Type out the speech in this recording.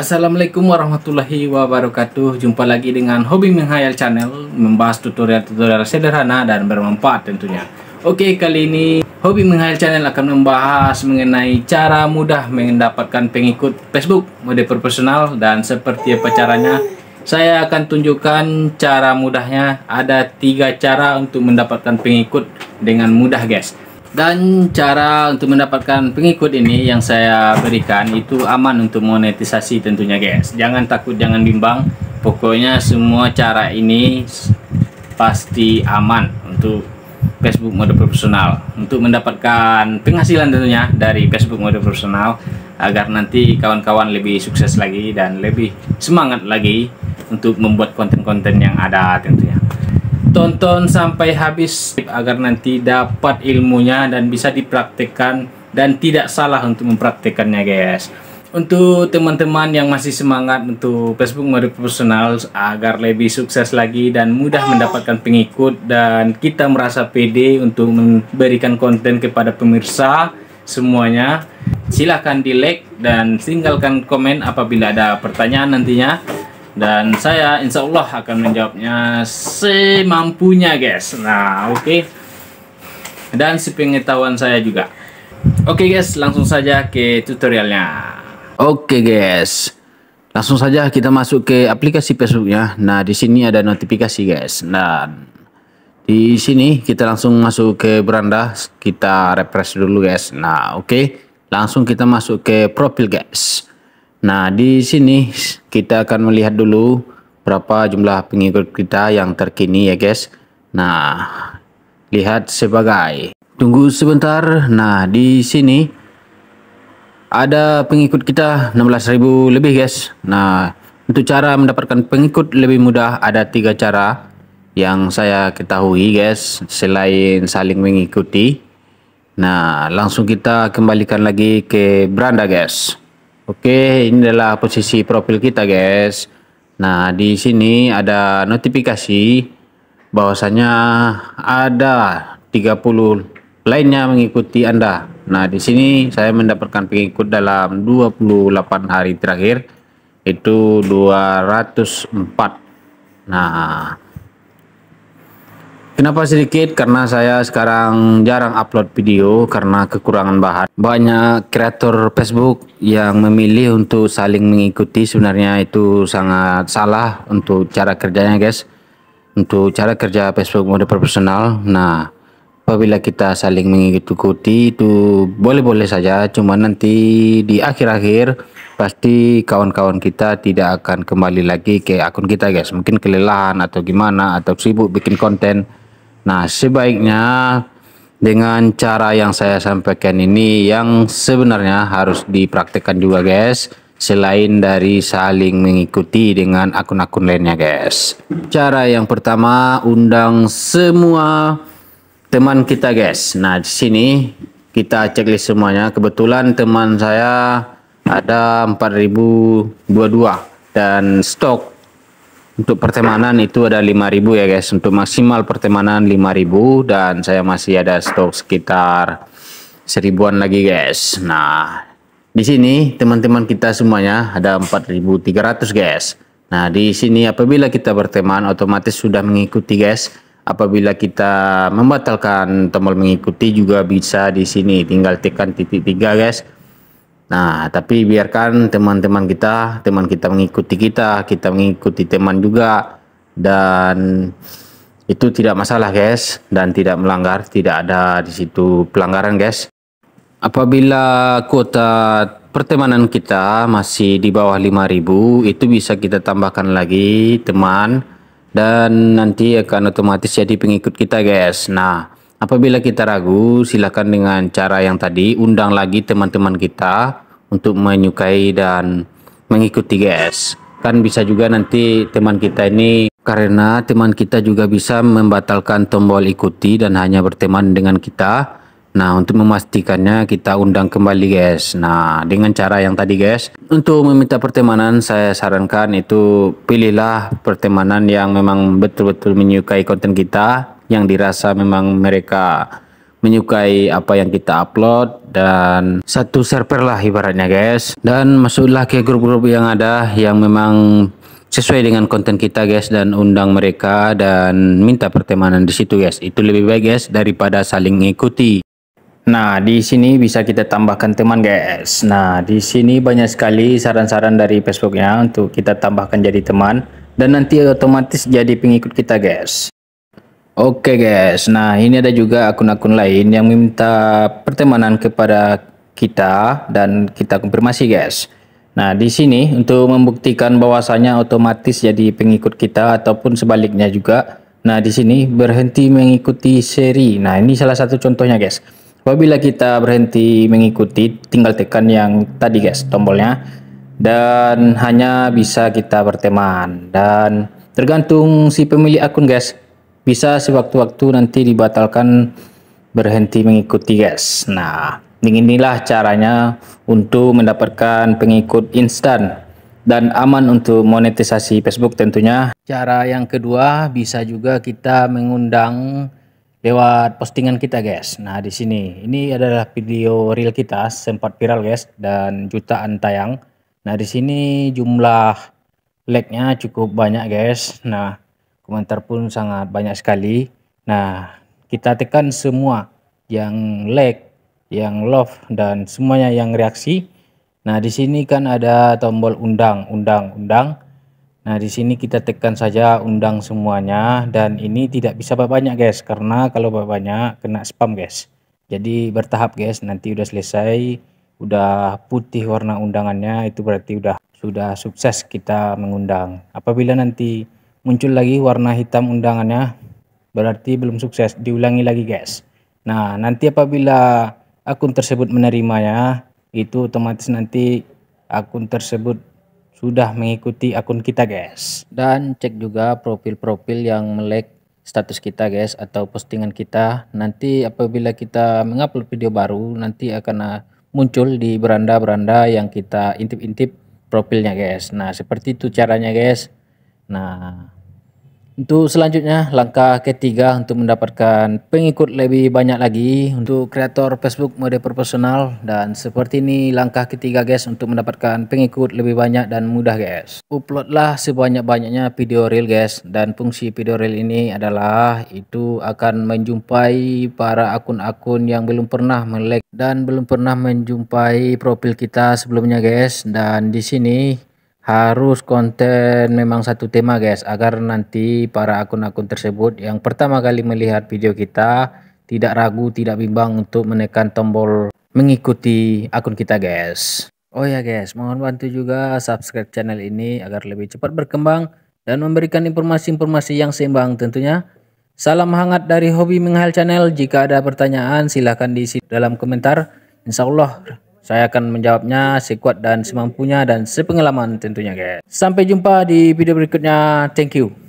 Assalamualaikum warahmatullahi wabarakatuh. Jumpa lagi dengan Hobi Menghayal Channel, membahas tutorial-tutorial sederhana dan bermanfaat tentunya. Oke, kali ini Hobi Menghayal Channel akan membahas mengenai cara mudah mendapatkan pengikut Facebook mode profesional. Dan seperti apa caranya, saya akan tunjukkan cara mudahnya. Ada 3 cara untuk mendapatkan pengikut dengan mudah, guys. Dan cara untuk mendapatkan pengikut ini yang saya berikan itu aman untuk monetisasi tentunya, guys. Jangan takut, jangan bimbang. Pokoknya semua cara ini pasti aman untuk Facebook mode profesional, untuk mendapatkan penghasilan tentunya dari Facebook mode profesional, agar nanti kawan-kawan lebih sukses lagi dan lebih semangat lagi untuk membuat konten-konten yang ada tentunya. Tonton sampai habis agar nanti dapat ilmunya dan bisa dipraktekkan dan tidak salah untuk mempraktekannya, guys. Untuk teman-teman yang masih semangat untuk Facebook mode profesional agar lebih sukses lagi dan mudah mendapatkan pengikut, dan kita merasa pede untuk memberikan konten kepada pemirsa semuanya, silahkan di like dan tinggalkan komen apabila ada pertanyaan nantinya. Dan saya insya Allah akan menjawabnya semampunya, guys. Nah, oke. Dan sepengetahuan saya juga. Oke, guys, langsung saja ke tutorialnya. Oke, guys, langsung saja kita masuk ke aplikasi Facebooknya. Nah, di sini ada notifikasi, guys. Nah, di sini kita langsung masuk ke beranda. Kita refresh dulu, guys. Nah, oke. Langsung kita masuk ke profil, guys. Nah, di sini kita akan melihat dulu berapa jumlah pengikut kita yang terkini, ya, guys. Nah, lihat sebagai. Tunggu sebentar. Nah, di sini ada pengikut kita 16.000 lebih, guys. Nah, untuk cara mendapatkan pengikut lebih mudah ada 3 cara yang saya ketahui, guys, selain saling mengikuti. Nah, langsung kita kembalikan lagi ke beranda, guys. Oke, ini adalah posisi profil kita, guys. Nah, di sini ada notifikasi bahwasanya ada 30 lainnya mengikuti Anda. Nah, di sini saya mendapatkan pengikut dalam 28 hari terakhir itu 204. Nah, kenapa sedikit? Karena saya sekarang jarang upload video karena kekurangan bahan. Banyak kreator Facebook yang memilih untuk saling mengikuti, sebenarnya itu sangat salah untuk cara kerjanya, guys. Untuk cara kerja Facebook mode profesional. Nah, apabila kita saling mengikuti itu boleh-boleh saja, cuma nanti di akhir-akhir pasti kawan-kawan kita tidak akan kembali lagi ke akun kita, guys. Mungkin kelelahan atau gimana, atau sibuk bikin konten. Nah, sebaiknya dengan cara yang saya sampaikan ini yang sebenarnya harus dipraktekkan juga, guys, selain dari saling mengikuti dengan akun-akun lainnya, guys. Cara yang pertama, undang semua teman kita, guys. Nah, di sini kita checklist semuanya. Kebetulan teman saya ada 4022 dan stok untuk pertemanan itu ada 5.000, ya, guys. Untuk maksimal pertemanan 5.000 dan saya masih ada stok sekitar 1000-an lagi, guys. Nah, di sini teman-teman kita semuanya ada 4.300, guys. Nah, di sini apabila kita berteman otomatis sudah mengikuti, guys. Apabila kita membatalkan tombol mengikuti juga bisa di sini, tinggal tekan titik 3, guys. Nah, tapi biarkan teman-teman kita, mengikuti kita mengikuti teman juga, dan itu tidak masalah, guys, dan tidak melanggar, tidak ada di situ pelanggaran, guys. Apabila kuota pertemanan kita masih di bawah 5.000, itu bisa kita tambahkan lagi teman dan nanti akan otomatis jadi pengikut kita, guys. Nah, apabila kita ragu, silakan dengan cara yang tadi, undang lagi teman-teman kita untuk menyukai dan mengikuti, guys. Kan bisa juga nanti teman kita ini, karena teman kita juga bisa membatalkan tombol ikuti dan hanya berteman dengan kita. Nah, untuk memastikannya kita undang kembali, guys. Nah, dengan cara yang tadi, guys. Untuk meminta pertemanan saya sarankan itu pilihlah pertemanan yang memang betul-betul menyukai konten kita, yang dirasa memang mereka menyukai apa yang kita upload, dan satu server lah ibaratnya guys. Dan masuklah ke grup-grup yang ada yang memang sesuai dengan konten kita guys, dan undang mereka dan minta pertemanan di situ guys. Itu lebih baik guys daripada saling mengikuti. Nah, di sini bisa kita tambahkan teman guys. Nah, di sini banyak sekali saran-saran dari Facebooknya untuk kita tambahkan jadi teman, dan nanti otomatis jadi pengikut kita guys. Oke guys, nah ini ada juga akun-akun lain yang meminta pertemanan kepada kita dan kita konfirmasi guys. Nah, di sini untuk membuktikan bahwasanya otomatis jadi pengikut kita ataupun sebaliknya juga. Nah, di sini berhenti mengikuti seri. Nah, ini salah satu contohnya guys. Apabila kita berhenti mengikuti, tinggal tekan yang tadi guys, tombolnya, dan hanya bisa kita berteman, dan tergantung si pemilik akun guys, bisa sewaktu-waktu nanti dibatalkan berhenti mengikuti guys. Nah, inilah caranya untuk mendapatkan pengikut instan dan aman untuk monetisasi Facebook tentunya. Cara yang kedua bisa juga kita mengundang lewat postingan kita guys. Nah, di sini ini adalah video reel kita sempat viral guys dan jutaan tayang. Nah, di sini jumlah like-nya cukup banyak guys. Nah, komentar pun sangat banyak sekali. Nah, kita tekan semua yang like, yang love, dan semuanya yang reaksi. Nah, di sini kan ada tombol undang. Nah, di sini kita tekan saja undang semuanya, dan ini tidak bisa banyak guys, karena kalau banyak kena spam guys. Jadi bertahap guys, nanti udah selesai, udah putih warna undangannya, itu berarti sudah sukses kita mengundang. Apabila nanti muncul lagi warna hitam undangannya, berarti belum sukses, diulangi lagi guys. Nah, nanti apabila akun tersebut menerimanya, itu otomatis nanti akun tersebut sudah mengikuti akun kita guys. Dan cek juga profil-profil yang melek status kita guys atau postingan kita. Nanti apabila kita mengupload video baru, nanti akan muncul di beranda-beranda yang kita intip-intip profilnya guys. Nah, seperti itu caranya guys. Nah, untuk selanjutnya langkah ketiga untuk mendapatkan pengikut lebih banyak lagi untuk kreator Facebook mode profesional, dan seperti ini langkah ketiga guys untuk mendapatkan pengikut lebih banyak dan mudah guys. Uploadlah sebanyak-banyaknya video reel guys, dan fungsi video reel ini adalah itu akan menjumpai para akun-akun yang belum pernah melek dan belum pernah menjumpai profil kita sebelumnya guys. Dan di sini harus konten memang satu tema guys, agar nanti para akun-akun tersebut yang pertama kali melihat video kita tidak ragu, tidak bimbang untuk menekan tombol mengikuti akun kita guys. Oh ya guys, mohon bantu juga subscribe channel ini agar lebih cepat berkembang dan memberikan informasi-informasi yang seimbang tentunya. Salam hangat dari Hobi Menghayal Channel. Jika ada pertanyaan silahkan diisi dalam komentar. Insya Allah saya akan menjawabnya sekuat dan semampunya dan sepengalaman tentunya guys. Sampai jumpa di video berikutnya. Thank you.